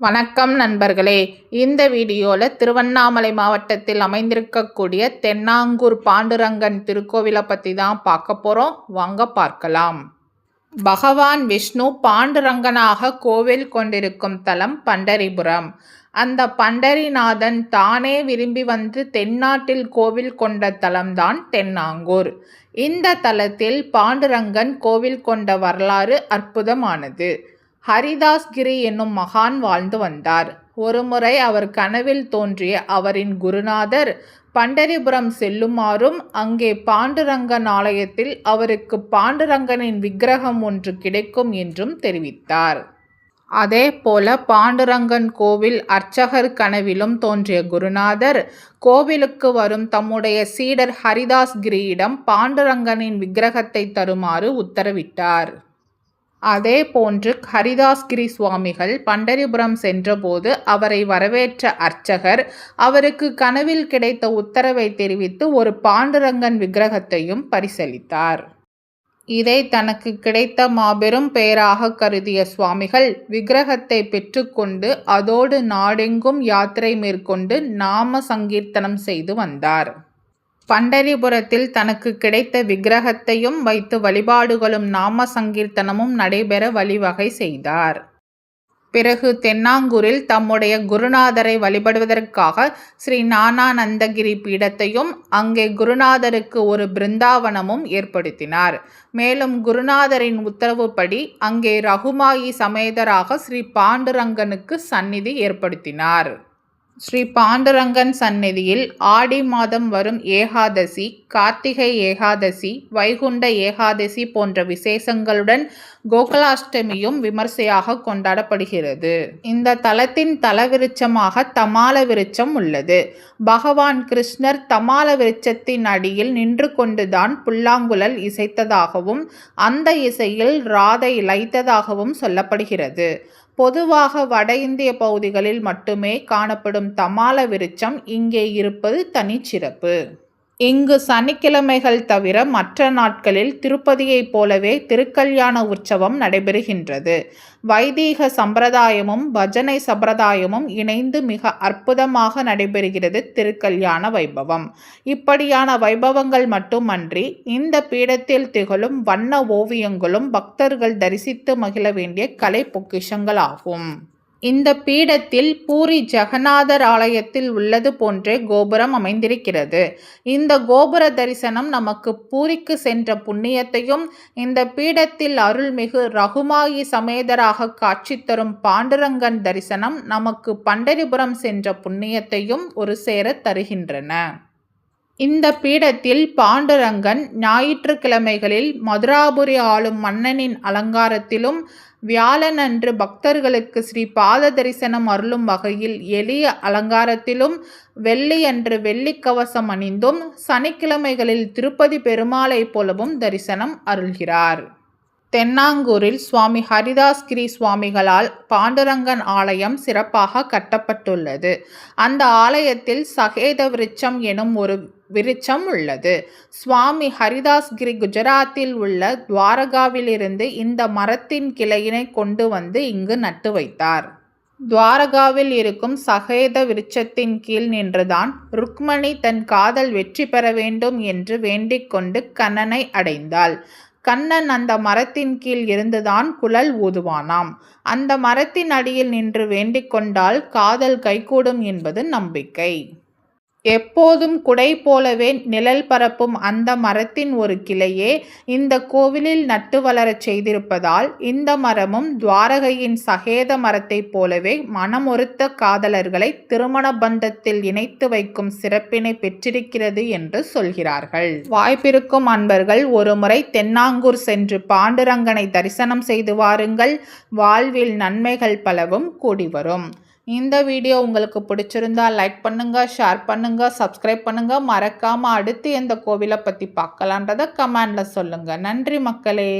வணக்கம் நண்பர்களே. இந்த வீடியோவில் திருவண்ணாமலை மாவட்டத்தில் அமைந்திருக்கக்கூடிய தென்னாங்கூர் பாண்டுரங்கன் திருக்கோவிலை பற்றி தான் பார்க்க போகிறோம். வாங்க பார்க்கலாம். பகவான் விஷ்ணு பாண்டுரங்கனாக கோவில் கொண்டிருக்கும் தலம் பண்டரிபுரம். அந்த பண்டரிநாதன் தானே விரும்பி வந்து தென்னாட்டில் கோவில் கொண்ட தலம்தான் தென்னாங்கூர். இந்த தலத்தில் பாண்டுரங்கன் கோவில் கொண்ட வரலாறு அற்புதமானது. ஹரிதாஸ்கிரி என்னும் மகான் வாழ்ந்து வந்தார். ஒருமுறை அவர் கனவில் தோன்றிய அவரின் குருநாதர் பண்டரிபுரம் செல்லுமாறும் அங்கே பாண்டுரங்கன் ஆலயத்தில் அவருக்கு பாண்டுரங்கனின் விக்கிரகம் ஒன்று கிடைக்கும் என்றும் தெரிவித்தார். அதே போல பாண்டுரங்கன் கோவில் அர்ச்சகர் கனவிலும் தோன்றிய குருநாதர் கோவிலுக்கு வரும் தம்முடைய சீடர் ஹரிதாஸ்கிரியிடம் பாண்டுரங்கனின் விக்கிரகத்தை தருமாறு உத்தரவிட்டார். அதே போன்று ஹரிதாஸ்கிரி சுவாமிகள் பண்டரிபுரம் சென்றபோது அவரை வரவேற்ற அர்ச்சகர் அவருக்கு கனவில் கிடைத்த உத்தரவை தெரிவித்து ஒரு பாண்டுரங்கன் விக்கிரகத்தையும் பரிசளித்தார். இதை தனக்கு கிடைத்த மாபெரும் பெயராக கருதிய சுவாமிகள் விக்கிரகத்தை பெற்றுக்கொண்டு அதோடு நாடெங்கும் யாத்திரை மேற்கொண்டு நாம சங்கீர்த்தனம் செய்து வந்தார். பண்டரிபுரத்தில் தனக்கு கிடைத்த விக்கிரகத்தையும் வைத்து வழிபாடுகளும் நாம சங்கீர்த்தனமும் நடைபெற வழிவகை செய்தார். பிறகு தென்னாங்கூரில் தம்முடைய குருநாதரை வழிபடுவதற்காக ஸ்ரீ ஞானானந்தகிரி பீடத்தையும் அங்கே குருநாதருக்கு ஒரு பிருந்தாவனமும் ஏற்படுத்தினார். மேலும் குருநாதரின் உத்தரவுப்படி அங்கே ரகுமாயி சமேதராக ஸ்ரீ பாண்டுரங்கனுக்கு சந்நிதி ஏற்படுத்தினார். ஸ்ரீ பாண்டுரங்கன் சந்நிதியில் ஆடி மாதம் வரும் ஏகாதசி, கார்த்திகை ஏகாதசி, வைகுண்ட ஏகாதசி போன்ற விசேஷங்களுடன் கோகுலாஷ்டமியும் விமர்சையாக கொண்டாடப்படுகிறது. இந்த தலத்தின் தலவிருட்சமாக தமால விருட்சம் உள்ளது. பகவான் கிருஷ்ணர் தமால விருட்சத்தின் அடியில் நின்று கொண்டுதான் புல்லாங்குழல் இசைத்ததாகவும் அந்த இசையில் ராதை இளைத்ததாகவும் சொல்லப்படுகிறது. பொதுவாக வட இந்திய பகுதிகளில் மட்டுமே காணப்படும் தமால விருட்சம் இங்கே இருப்பது தனிச்சிறப்பு. இங்கு சனிக்கிழமைகள் தவிர மற்ற நாட்களில் திருப்பதியைப் போலவே திருக்கல்யாண உற்சவம் நடைபெறுகின்றது. வைதீக சம்பிரதாயமும் பஜனை சம்பிரதாயமும் இணைந்து மிக அற்புதமாக நடைபெறுகிறது திருக்கல்யாண வைபவம். இப்படியான வைபவங்கள் மட்டுமன்றி இந்த பீடத்தில் திகழும் வண்ண ஓவியங்களும் பக்தர்கள் தரிசித்து மகிழ வேண்டிய கலை பொக்கிஷங்களாகும். இந்த பீடத்தில் பூரி ஜெகநாதர் ஆலயத்தில் உள்ளது போன்றே கோபுரம் அமைந்திருக்கிறது. இந்த கோபுர தரிசனம் நமக்கு பூரிக்கு சென்ற புண்ணியத்தையும் இந்த பீடத்தில் அருள்மிகு ரகுமாயி சமேதராக காட்சி தரும் பாண்டுரங்கன் தரிசனம் நமக்கு பண்டரிபுரம் சென்ற புண்ணியத்தையும் ஒரு சேர தருகின்றன. இந்த பீடத்தில் பாண்டுரங்கன் ஞாயிற்றுக்கிழமைகளில் மதுராபுரி ஆளும் மன்னனின் அலங்காரத்திலும் வியாழனன்று பக்தர்களுக்கு ஸ்ரீ பாத தரிசனம் அருளும் வகையில் எளிய அலங்காரத்திலும் வெள்ளியன்று வெள்ளிக்கவசம் அணிந்தும் சனிக்கிழமைகளில் திருப்பதி பெருமாளை போலவும் தரிசனம் அருள்கிறார். தென்னாங்கூரில் சுவாமி ஹரிதாஸ்கிரி சுவாமிகளால் பாண்டுரங்கன் ஆலயம் சிறப்பாக கட்டப்பட்டுள்ளது. அந்த ஆலயத்தில் சகேத விருட்சம் எனும் ஒரு விருட்சம் உள்ளது. சுவாமி ஹரிதாஸ்கிரி குஜராத்தில் உள்ள துவாரகாவிலிருந்து இந்த மரத்தின் கிளையினை கொண்டு வந்து இங்கு நட்டு வைத்தார். துவாரகாவில் இருக்கும் சகேத விருட்சத்தின் கீழ் நின்றுதான் ருக்மணி தன் காதல் வெற்றி பெற வேண்டும் என்று வேண்டிக் கொண்டு கண்ணனை அடைந்தாள். கண்ணன் அந்த மரத்தின் கீழ் இருந்துதான் குழல் ஊதுவானாம். அந்த மரத்தின் அடியில் நின்று வேண்டிக் கொண்டால் காதல் கைகூடும் என்பது நம்பிக்கை. எப்போதும் குடை போலவே நிழல் பரப்பும் அந்த மரத்தின் ஒரு கிளையே இந்த கோவிலில் நட்டு வளரச் செய்திருப்பதால் இந்த மரமும் துவாரகையின் சகேத மரத்தைப் போலவே மனமொருத்த காதலர்களை திருமண பந்தத்தில் இணைத்து வைக்கும் சிறப்பினை பெற்றிருக்கிறது என்று சொல்கிறார்கள். வாய்ப்பிருக்கும் அன்பர்கள் ஒருமுறை தென்னாங்கூர் சென்று பாண்டுரங்கனை தரிசனம் செய்து வாருங்கள். வாழ்வில் நன்மைகள் பலவும் கூடி வரும். இந்த வீடியோ உங்களுக்கு பிடிச்சிருந்தா லைக் பண்ணுங்க, ஷேர் பண்ணுங்க, சப்ஸ்கிரைப் பண்ணுங்க. மறக்காம அடுத்து எந்த கோவிலை பற்றி பார்க்கலான்றதை கமெண்ட்ல சொல்லுங்க. நன்றி மக்களே.